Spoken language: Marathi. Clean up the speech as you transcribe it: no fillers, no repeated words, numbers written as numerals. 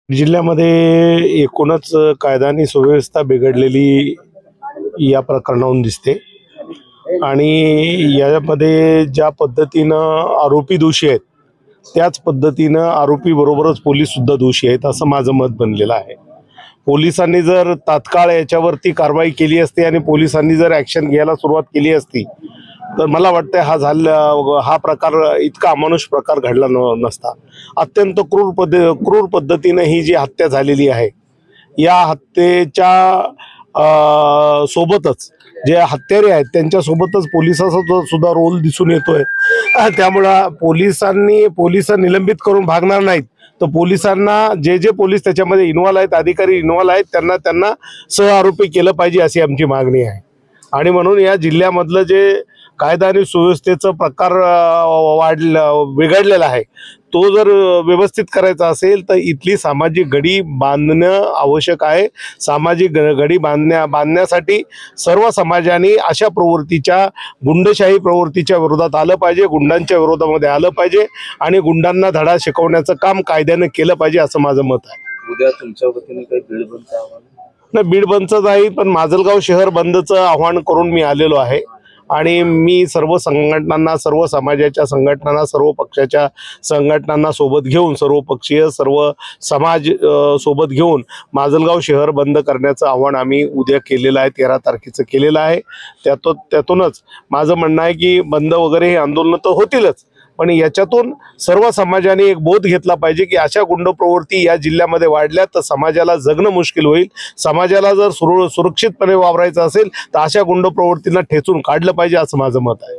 जिल्ह्यामध्ये एकूणच कायदा आणि सुव्यवस्था बिघडलेली या प्रकरणावरून दिसते आणि यामध्ये ज्या पद्धतीनं आरोपी दोषी आहेत त्याच पद्धतीनं आरोपी बरोबरच पोलीस सुद्धा दोषी आहेत असं माझं मत बनलेलं आहे। पोलिसांनी जर तात्काळ याच्यावरती कारवाई केली असती आणि पोलिसांनी जर ॲक्शन घ्यायला सुरुवात केली असती तर मला वाटतं हा प्रकार इतका अमानुष प्रकार घडला नसता। अत्यंत क्रूर पद्धतीने ही जी हत्या झालेली आहे या हत्येच्या सोबतच जे हत्यारे आहेत त्यांच्यासोबतच पोलिसांचा सुद्धा रोल दिसून येतोय। त्यामुळे पोलिस निलंबित करून भागणार नाहीत तर पोलिसांना जे पोलीस त्याच्यामध्ये इन्व्हॉल्व आहेत अधिकारी इन्व्हॉल्व आहेत त्यांना सहआरोपी केलं पाहिजे अशी आमची मागणी आहे। आणि म्हणून या जिल्ह्यामधलं जे कायदा आणि सुव्यवस्थेचा प्रकार बिघडलेला आहे तो जर व्यवस्थित करायचा असेल तर इथली सामाजिक घडी बांधणं आवश्यक आहे। सामाजिक घडी बांधण्यासाठी सर्व समाजाने अशा प्रवृत्तीच्या गुंडशाही प्रवृत्तीच्या विरोधात आलं पाहिजे, गुंडांच्या विरोधामध्ये आलं पाहिजे आणि गुंडांना धडा शिकवण्याचं काम कायद्याने केलं पाहिजे असं माझं मत आहे। उद्या तुमच्या वतीने काही बीड बंदचं आव्हान? नाही, बीड बंदचं नाही पण माजलगाव शहर बंदचं आव्हान करून मी आलेलो आहे आणि मी सर्व संघटनांना, सर्व समाजाच्या संघटनांना, सर्व पक्षाच्या संघटनांना सोबत घेऊन, सर्व पक्षीय सर्व समाज सोबत घेऊन माजलगाव शहर बंद करण्याचं आव्हान आम्ही उद्या केलेलं आहे, 13 तारखेचं केलेलं आहे। त्यातूनच माझं म्हणणं आहे की बंद वगैरे हे आंदोलन तर होतीलच पण याच्यातून सर्व समाजाने एक बोध घेतला पाहिजे की अशा गुंड प्रवृत्ती या जिल्ह्यामध्ये वाढल्या तर समाजाला जगणं मुश्किल होईल। समाजाला जर सुरक्षितपणे वावरायचं असेल तर अशा गुंड प्रवृत्तींना ठेचून काढलं पाहिजे असं माझं मत आहे।